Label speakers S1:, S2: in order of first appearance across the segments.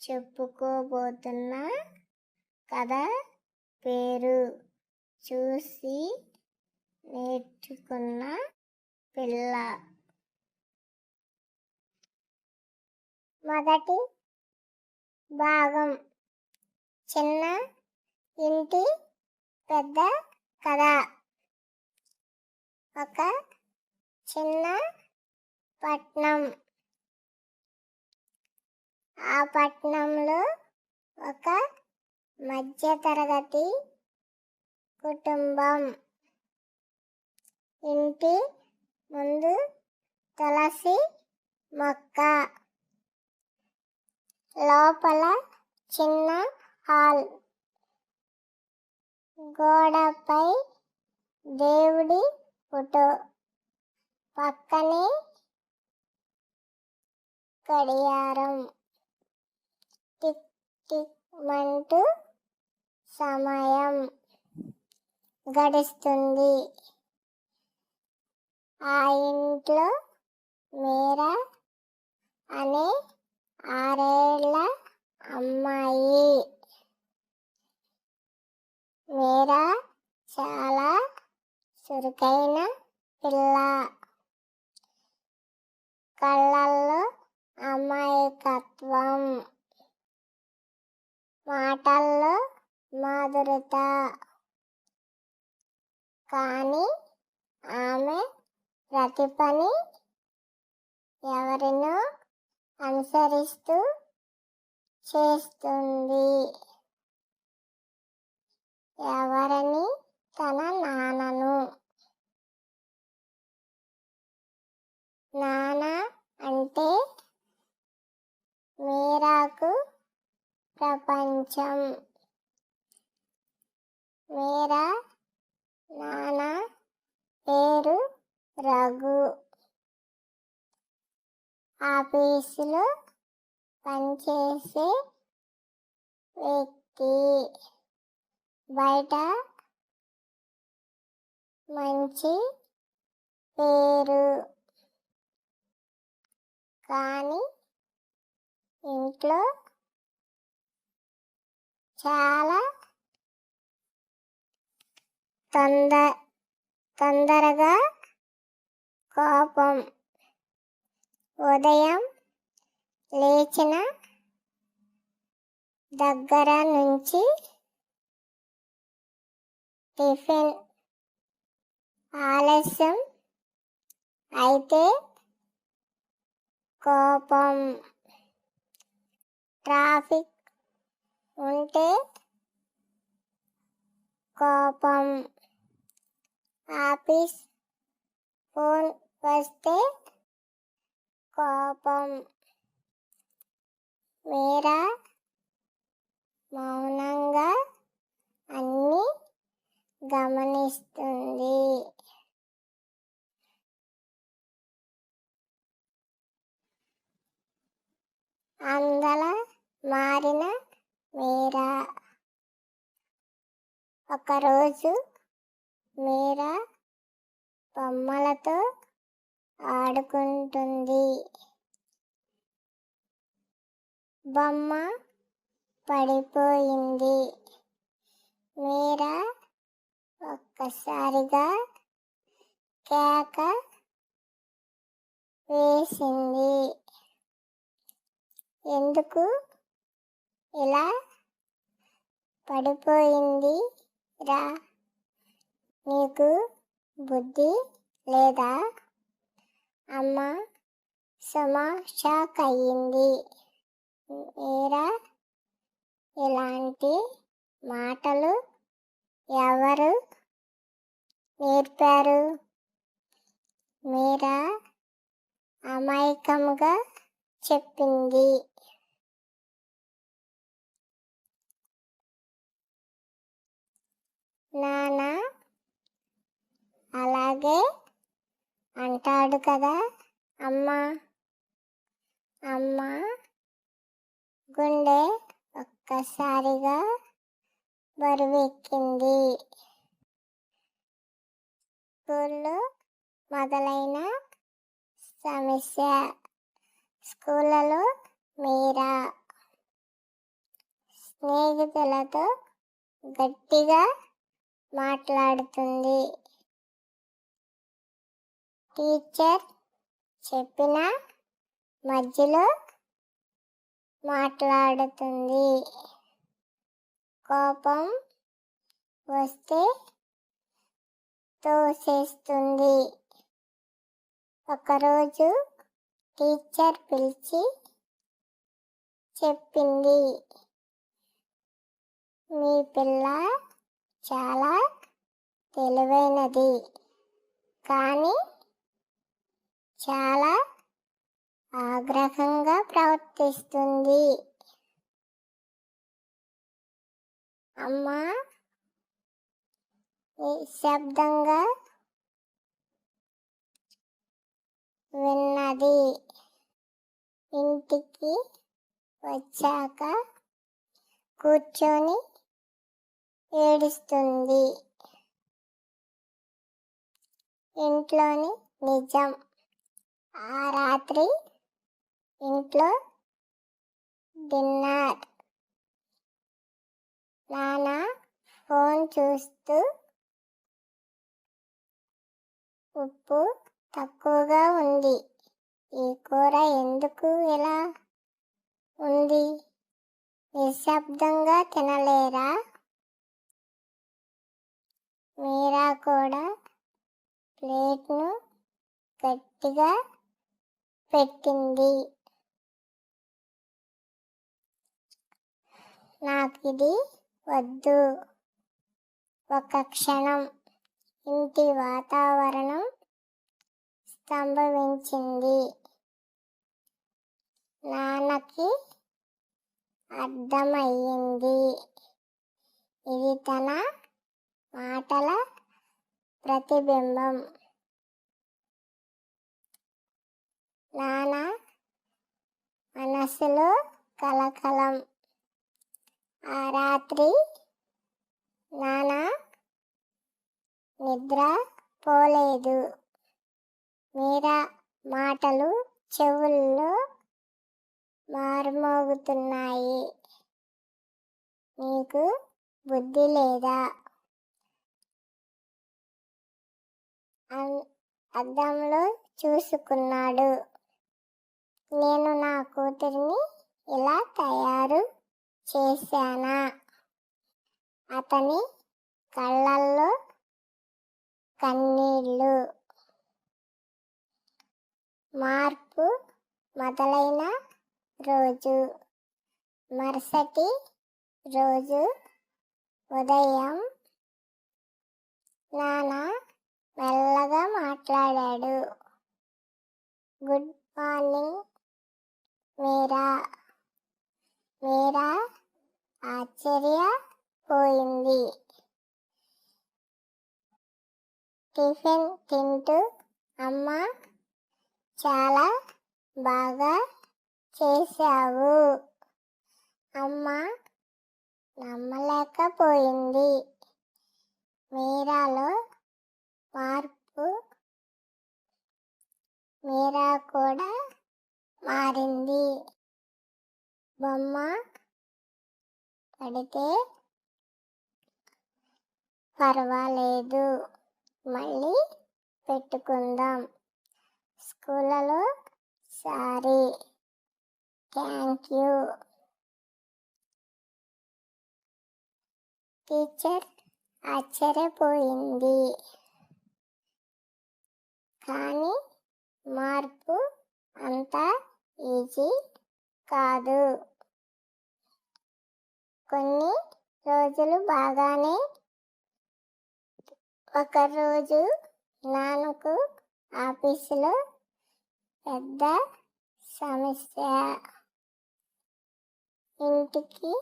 S1: చెప్పుకోబోతున్న కథ పేరు చూసి నేర్చుకున్న పిల్ల. మొదటి భాగం. చిన్న ఇంటి పెద్ద కథ. ఒక చిన్న పట్నం. ఆ పట్నంలో ఒక మధ్యతరగతి కుటుంబం. ఇంటి ముందు తులసి మొక్క, లోపల చిన్న హాల్, గోడపై దేవుడి ఫోటో, పక్కనే గడియారం టిక్ టిక్ మంటూ సమయం గడుస్తుంది. ఆ ఇంట్లో మీరా అనే 6 ఏళ్ల అమ్మాయి. మీరా చాలా చురుకైన పిల్ల. కళ్ళల్లో అమాయకత్వం, మాటల్లో మాధురత. కానీ ఆమె ప్రతి పని ఎవరినో అనుసరిస్తూ చేస్తుంది. ఎవరని? తన నాన్నను. నాన్న అంటే మీరాకు ప్రపంచం. మీరా నాన్న పేరు రఘు. ఆఫీసులో పనిచేసే వ్యక్తి. బయట మంచి పేరు. కానీ ఇంట్లో చాలా తొందరగా కోపం. ఉదయం లేచిన దగ్గర నుంచి టిఫిన్ ఆలస్యం అయితే కోపం. ట్రాఫిక్ ఉంటే కోపం. ఆఫీస్ ఫోన్ వస్తే కోపం. మీరా మౌనంగా అన్నీ గమనిస్తుంది. అందల మారిన మీరా. ఒకరోజు మీరా బొమ్మలతో ఆడుకుంటుంది. బొమ్మ పడిపోయింది. మీరా ఒక్కసారిగా కేక వేసింది. ఎందుకు ఇలా పడిపోయింది రా? నీకు బుద్ధి లేదా? అమ్మ సుమ షాక్ అయ్యింది. మీరా ఇలాంటి మాటలు ఎవరు నేర్పారు? మీరా అమాయకంగా చెప్పింది. నాన్న అలాగే అంటాడు కదా అమ్మా. అమ్మ గుండె ఒక్కసారిగా బరువెక్కింది. స్కూల్లో మొదలైన సమస్య. స్కూళ్ళలో మీరా చేతులతో గట్టిగా మాట్లాడుతుంది. టీచర్ చెప్పిన మధ్యలో మాట్లాడుతుంది. కోపం వస్తే తోసేస్తుంది. ఒకరోజు టీచర్ పిలిచి చెప్పింది, మీ పిల్ల చాలా తెలివైనది, కానీ చాలా ఆగ్రహంగా ప్రవర్తిస్తుంది. అమ్మ నిశ్శబ్దంగా విన్నది. ఇంటికి వచ్చాక కూర్చొని ఏడుస్తుంది. ఇంట్లోని నిజం. ఆ రాత్రి ఇంట్లో డిన్నర్. నాన్న ఫోన్ చూస్తూ ఉప్పు తక్కువగా ఉంది, ఈ కూర ఎందుకు ఇలా ఉంది, నిశ్శబ్దంగా తినలేరా? మీరా కూడా ప్లేట్ను గట్టిగా పెట్టింది. నాకిది వద్దు. ఒక క్షణం ఇంటి వాతావరణం స్తంభించింది. నాన్నకి అర్థమయ్యింది, ఇది తన మాటల ప్రతిబింబం. నాన్న మనసులో కలకలం. ఆ రాత్రి నాన్న నిద్ర పోలేదు. మీరా మాటలు చెవుల్లో మారుమోగుతున్నాయి. నీకు బుద్ధి లేదా? అద్దంలో చూసుకున్నాడు. నేను నా కూతురిని ఇలా తయారు చేశానా? అతని కళ్ళల్లో కన్నీళ్ళు. మార్పు మొదలైన రోజు. మరుసటి రోజు ఉదయం నాన్న మెల్లగా మాట్లాడాడు. గుడ్ మార్నింగ్ మీరా. మీరా ఆశ్చర్యపోయింది. టిఫిన్ తింటూ, అమ్మా చాలా బాగా చేశావు. అమ్మ నమ్మలేకపోయింది. మీరాలో మార్పు. మీరా కూడా మారింది. బొమ్మ పడితే పర్వాలేదు, మళ్ళీ పెట్టుకుందాం. స్కూల్లో సారీ, థ్యాంక్ యూ. టీచర్ ఆశ్చర్యపోయింది. కానీ మార్పు అంత ఈజీ కాదు. కొన్ని రోజులు బాగానే. ఒకరోజు నాన్నకు ఆఫీసులో పెద్ద సమస్య. ఇంటికి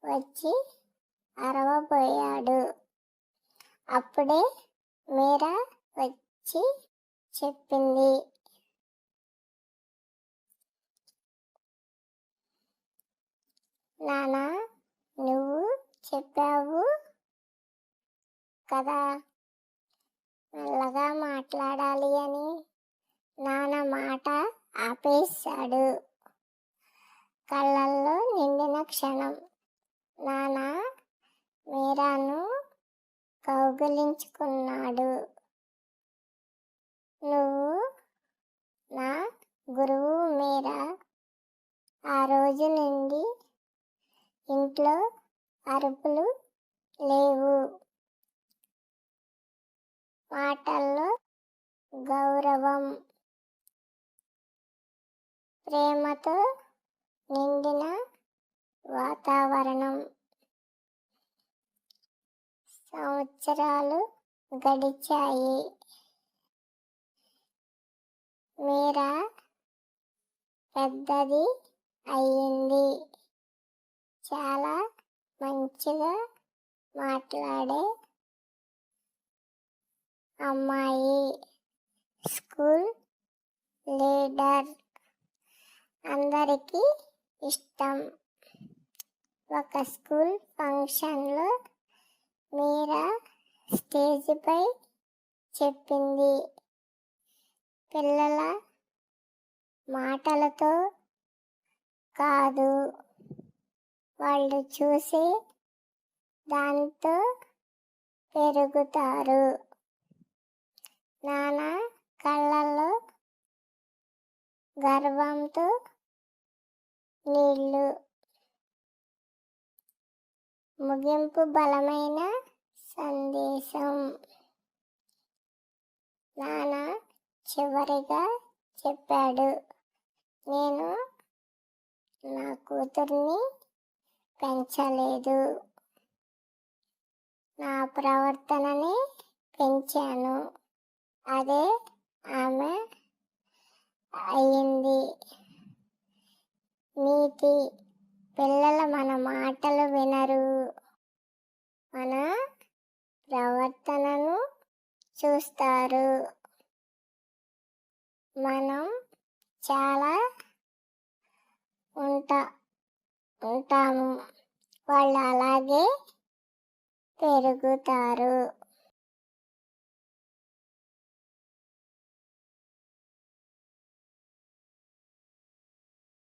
S1: వచ్చి అరవబోయాడు. అప్పుడే మీరా వచ్చి చెప్పింది, నాన్న నువ్వు చెప్పావు కదా మెల్లగా మాట్లాడాలి అని. నాన్న మాట ఆపేశాడు. కళ్ళల్లో నిండిన క్షణం. నాన్న మీరాను కౌగిలించుకున్నాడు. నువ్వు నా గురువు మీరా. ఆ రోజు నుండి ఇంట్లో అరుపులు లేవు, మాటల్లో గౌరవం, ప్రేమతో నిండిన వాతావరణం. సంవత్సరాలు గడిచాయి. మీరా పెద్దది అయ్యింది. చాలా మంచిగా మాట్లాడే అమ్మాయి. స్కూల్ లీడర్, అందరికీ ఇష్టం. ఒక స్కూల్ ఫంక్షన్లో మీరా స్టేజ్పై చెప్పింది, పిల్లల మాటలతో కాదు, వాళ్ళు చూసే దాంతో పెరుగుతారు. నాన్న కళ్ళల్లో గర్వంతో నీళ్ళు. ముగింపు బలమైన సందేశం. నాన్న చివరిగా చెప్పాడు, నేను నా కూతుర్ని పెంచలేదు, నా ప్రవర్తనని పెంచాను. అదే ఆమె అయింది. నీతి, పిల్లలు మన మాటలు వినరు, మన ప్రవర్తనను చూస్తారు. మనం చాలా ఉంటాము, వాళ్ళు అలాగే పెరుగుతారు.